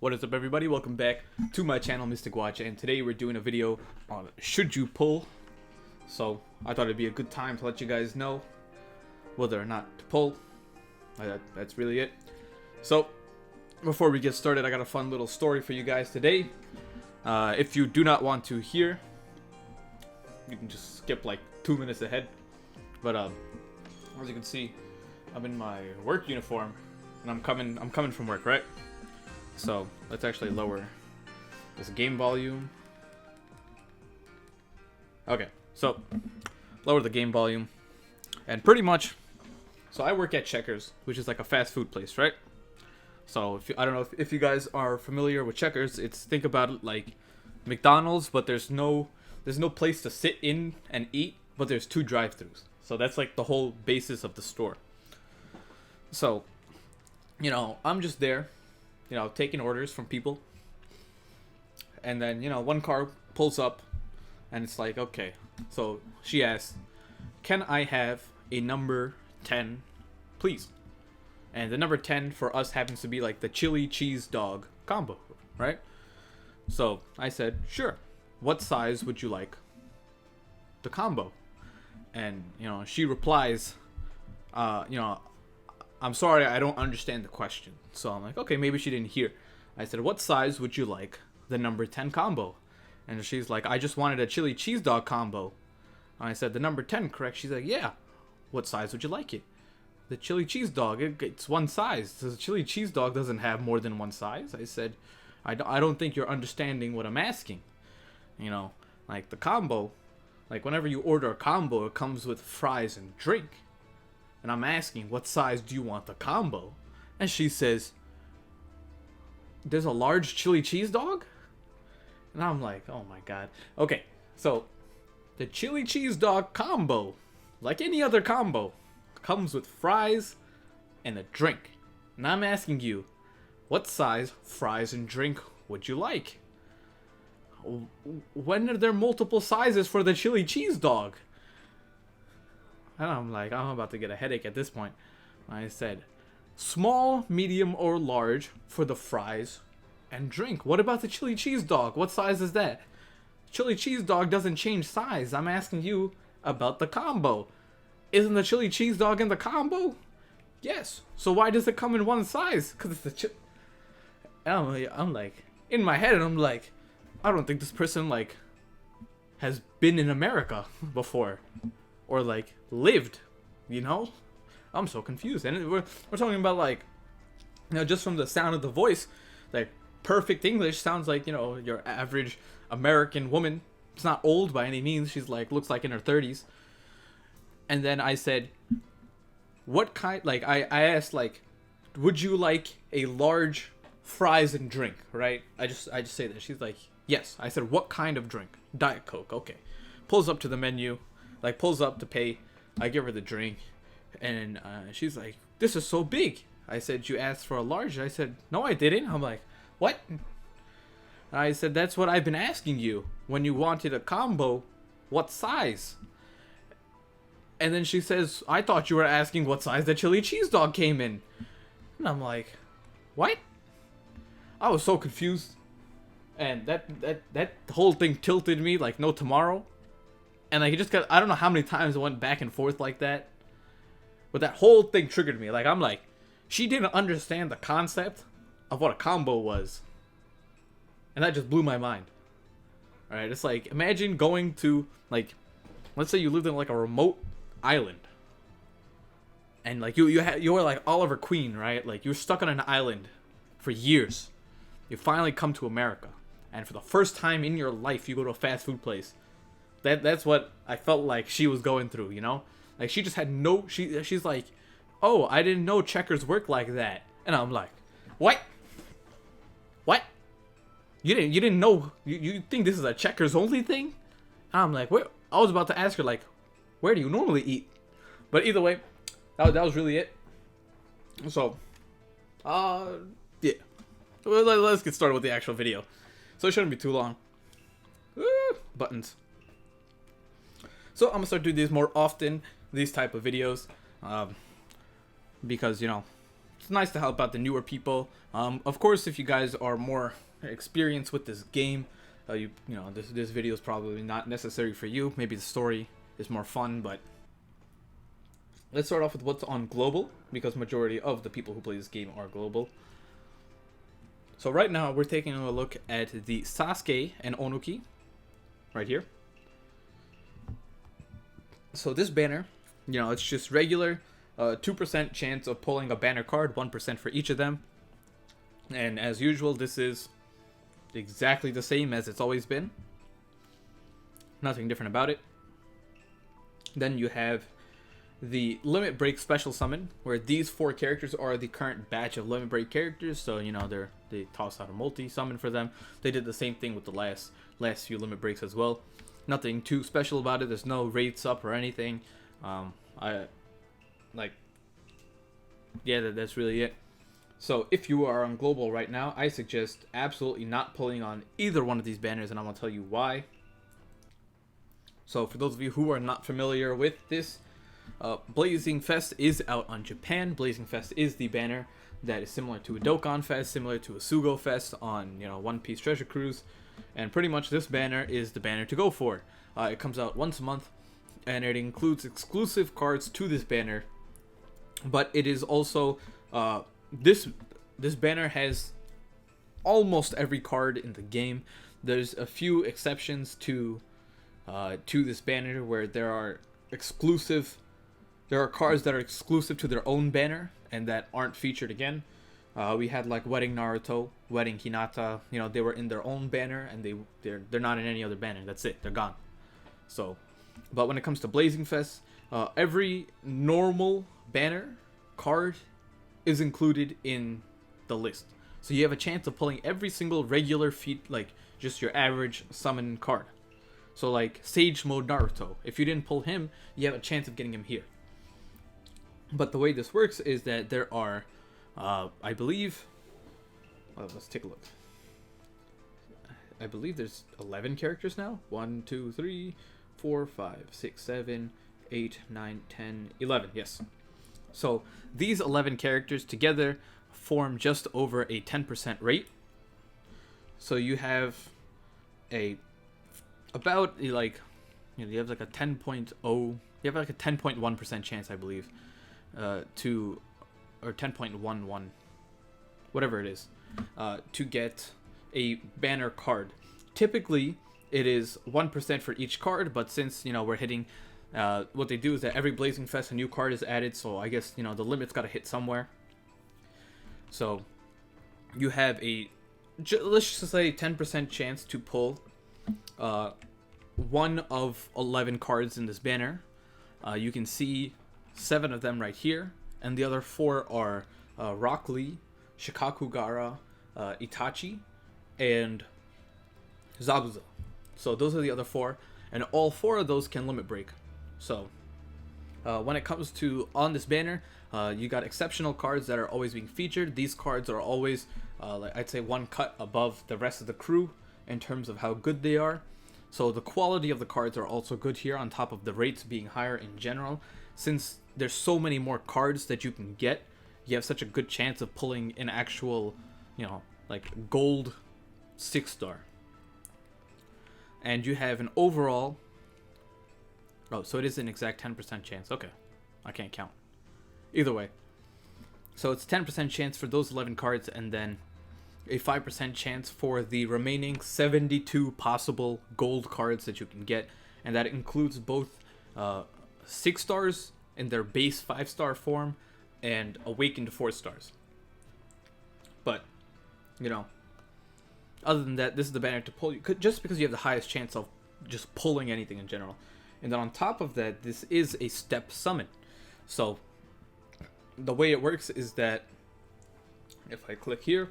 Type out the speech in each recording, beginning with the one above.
What is up, everybody? Welcome back to my channel, Mystic Watch, and today we're doing a video on should you pull. So I thought it'd be a good time to let you guys know whether or not to pull. That's really it. So before we get started, I got a fun little story for you guys today. If you do not want to hear, you can just skip like 2 minutes ahead. But as you can see, I'm in my work uniform, and I'm coming from work, right? So let's actually lower this game volume. Okay, so lower the game volume, and pretty much, so I work at Checkers, which is like a fast food place, right? So I don't know if you guys are familiar with Checkers. Think about it like McDonald's, but there's no place to sit in and eat, but there's 2 drive-thrus. So that's like the whole basis of the store. So, I'm just there, taking orders from people. And then, one car pulls up, and it's like, okay. So she asks, can I have a number 10, please? And the number 10 for us happens to be like the chili cheese dog combo, right? So I said, sure. What size would you like the combo? And, she replies, I'm sorry, I don't understand the question. So I'm like, okay, maybe she didn't hear. I said, what size would you like the number 10 combo? And she's like, I just wanted a chili cheese dog combo. And I said, the number 10, correct? She's like, yeah. What size would you like it? The chili cheese dog, it's one size. The chili cheese dog doesn't have more than one size. I said, I don't think you're understanding what I'm asking. Like the combo, like whenever you order a combo, it comes with fries and drink. And I'm asking, what size do you want the combo? And she says, there's a large chili cheese dog? And I'm like, oh my god. Okay, so the chili cheese dog combo, like any other combo, comes with fries and a drink. And I'm asking you, what size fries and drink would you like? When are there multiple sizes for the chili cheese dog? And I'm like, I'm about to get a headache at this point. I said, small, medium, or large for the fries and drink. What about the chili cheese dog? What size is that? Chili cheese dog doesn't change size. I'm asking you about the combo. Isn't the chili cheese dog in the combo? Yes. So why does it come in one size? Because it's the I'm like, in my head, and I'm like, I don't think this person, like, has been in America before. Or, like, lived, I'm so confused. And we're talking about, like, just from the sound of the voice, like, perfect English sounds like, your average American woman. It's not old by any means. She's, like, looks like in her 30s. And then I said, what kind, like, I asked, like, would you like a large fries and drink, right? I just say that. She's like, yes. I said, what kind of drink? Diet Coke. Okay. Pulls up to the menu, like, pulls up to pay. I give her the drink, and she's like, this is so big. I said, you asked for a large. I said, no, I didn't. I'm like, what? I said, that's what I've been asking you. When you wanted a combo, what size? And then she says, I thought you were asking what size the chili cheese dog came in. And I'm like, what? I was so confused. And that whole thing tilted me like no tomorrow. And like, it just got, I don't know how many times it went back and forth like that. But that whole thing triggered me. Like, I'm like, she didn't understand the concept of what a combo was. And that just blew my mind. Alright, it's like, imagine going to, like, let's say you lived in like a remote island. And like, you were like Oliver Queen, right? Like, you were stuck on an island for years. You finally come to America. And for the first time in your life, you go to a fast food place. That's what I felt like she was going through, Like, she just had no, she's like, oh, I didn't know Checkers work like that. And I'm like, what? What? You didn't know, you think this is a Checkers only thing? And I'm like, wait, I was about to ask her, like, where do you normally eat? But either way, that was really it. So, yeah. Well, let's get started with the actual video. So it shouldn't be too long. Buttons. So I'm gonna start doing these more often, these type of videos, because it's nice to help out the newer people. Of course, if you guys are more experienced with this game, you know this video is probably not necessary for you. Maybe the story is more fun, but let's start off with what's on global, because majority of the people who play this game are global. So right now we're taking a look at the Sasuke and Onuki right here. So this banner, you know, it's just regular 2% chance of pulling a banner card, 1% for each of them. And as usual, this is exactly the same as it's always been. Nothing different about it. Then you have the Limit Break special summon, where these 4 characters are the current batch of Limit Break characters. So, you know, they toss out a multi-summon for them. They did the same thing with the last few Limit Breaks as well. Nothing too special about it. There's no rates up or anything. That's really it. So if you are on global right now, I suggest absolutely not pulling on either one of these banners, and I'm going to tell you why. So for those of you who are not familiar with this, Blazing Fest is out on Japan. Blazing Fest is the banner that is similar to a Dokkan Fest, similar to a Sugo Fest on, you know, One Piece Treasure Cruise, and pretty much this banner is the banner to go for. It comes out once a month, and it includes exclusive cards to this banner, but it is also this banner has almost every card in the game. There's a few exceptions to this banner where there are cards that are exclusive to their own banner and that aren't featured again. We had like Wedding Naruto, Wedding Hinata. You know, they were in their own banner, and they're not in any other banner. That's it. They're gone. So, but when it comes to Blazing Fest, every normal banner card is included in the list. So you have a chance of pulling every single regular feat, like just your average summon card. So like Sage Mode Naruto, if you didn't pull him, you have a chance of getting him here. But the way this works is that there are, I believe, let's take a look. I believe there's 11 characters now. 1, 2, 3, 4, 5, 6, 7, 8, 9, 10, 11. Yes. So these 11 characters together form just over a 10% rate. So you have about like, you know, you have like a 10.0, you have like a 10.1% chance, I believe, or 10.11, whatever it is, to get a banner card. Typically, it is 1% for each card, but since, you know, we're hitting, what they do is that every Blazing Fest a new card is added, so I guess, you know, the limit's got to hit somewhere. So you have let's just say 10% chance to pull one of 11 cards in this banner. You can see 7 of them right here, and the other 4 are Rock Lee, Shikakugara, Itachi, and Zabuza. So those are the other 4, and all 4 of those can limit break. So when it comes to on this banner, you got exceptional cards that are always being featured. These cards are always, like I'd say, one cut above the rest of the crew in terms of how good they are. So the quality of the cards are also good here, on top of the rates being higher in general. Since there's so many more cards that you can get, you have such a good chance of pulling an actual, you know, like gold 6-star. And you have an overall, oh, so it is an exact 10% chance. Okay, I can't count. Either way, so it's 10% chance for those 11 cards, and then a 5% chance for the remaining 72 possible gold cards that you can get, and that includes both 6 stars in their base 5-star form and awakened 4 stars. But, you know, other than that, this is the banner to pull, just because you have the highest chance of just pulling anything in general. And then on top of that, this is a step summon. So the way it works is that if I click here,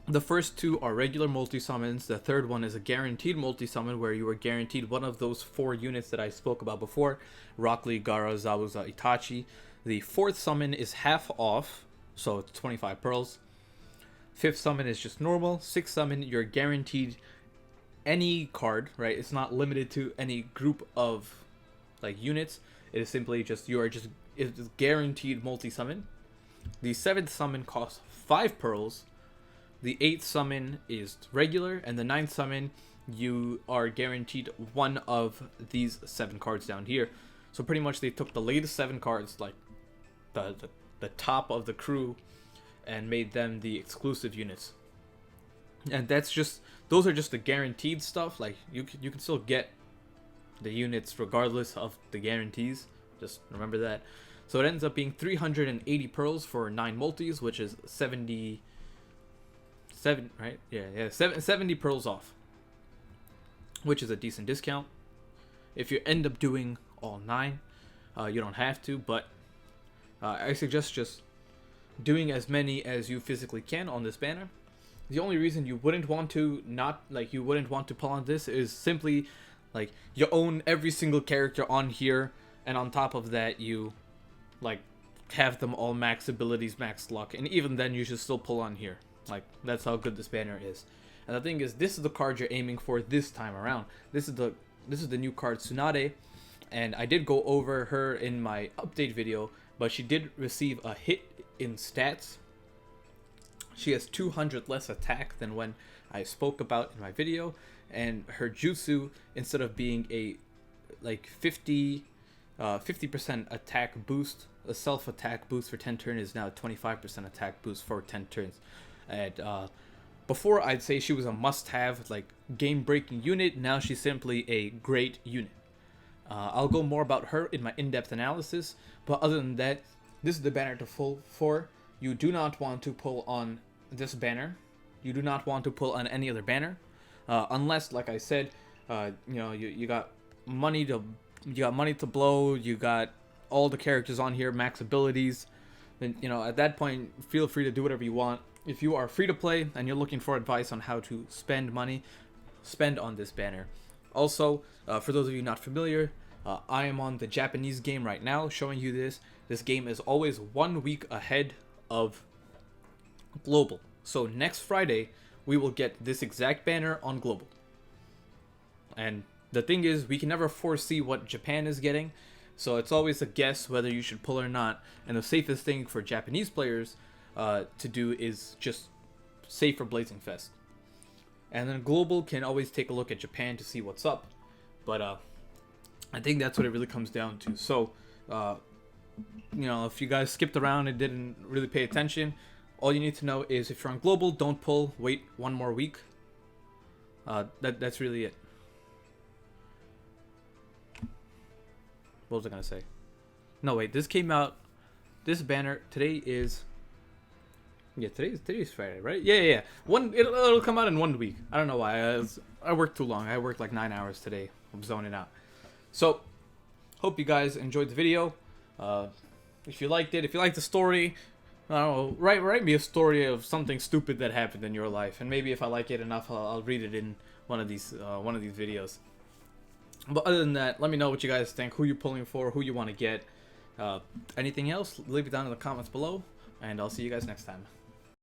the first 2 are regular multi-summons. The third one is a guaranteed multi-summon, where you are guaranteed one of those 4 units that I spoke about before: Rock Lee, Gaara, Zabuza, Itachi. The 4th summon is half off, so it's 25 pearls. 5th summon is just normal. 6th summon, you're guaranteed any card, right? It's not limited to any group of like units. It is simply just, you are just is guaranteed multi-summon. The 7th summon costs 5 pearls. The 8th summon is regular, and the 9th summon, you are guaranteed one of these 7 cards down here. So pretty much they took the latest 7 cards, like the top of the crew, and made them the exclusive units. And that's just, those are just the guaranteed stuff. Like you can still get the units regardless of the guarantees. Just remember that. So it ends up being 380 pearls for 9 multis, which is 77, right? Yeah, 70 pearls off, which is a decent discount. If you end up doing all 9, you don't have to, but I suggest just doing as many as you physically can on this banner. The only reason you wouldn't want to pull on this is simply like you own every single character on here, and on top of that you like have them all max abilities, max luck, and even then you should still pull on here. Like, that's how good this banner is. And the thing is, this is the card you're aiming for this time around. This is the new card Tsunade, and I did go over her in my update video, but she did receive a hit in stats. She has 200 less attack than when I spoke about in my video, and her jutsu, instead of being a like 50% attack boost, a self attack boost for 10 turns, is now a 25% attack boost for 10 turns. And before I'd say she was a must-have, like game-breaking unit. Now she's simply a great unit. I'll go more about her in my in-depth analysis, but other than that, this is the banner to pull for. You do not want to pull on this banner. You do not want to pull on any other banner, unless, like I said, you got money to blow. You got all the characters on here, max abilities. Then at that point, feel free to do whatever you want. If you are free to play and you're looking for advice on how to spend money, spend on this banner. Also, for those of you not familiar, I am on the Japanese game right now, showing you this. This game is always 1 week ahead of global. So next Friday, we will get this exact banner on global. And the thing is, we can never foresee what Japan is getting, so it's always a guess whether you should pull or not. And the safest thing for Japanese players to do is just save for Blazing Fest. And then global can always take a look at Japan to see what's up. But I think that's what it really comes down to. So, if you guys skipped around and didn't really pay attention, all you need to know is if you're on global, don't pull, wait 1 more week. That's really it. What was I gonna say? No, wait, this came out, this banner, today is Friday, right? Yeah. It'll come out in 1 week. I don't know why. I worked too long. I worked like 9 hours today. I'm zoning out. So, hope you guys enjoyed the video. If you liked it, if you liked the story, I don't know, write me a story of something stupid that happened in your life, and maybe if I like it enough, I'll read it in one of these videos. But other than that, let me know what you guys think, who you're pulling for, who you want to get. Anything else, leave it down in the comments below, and I'll see you guys next time.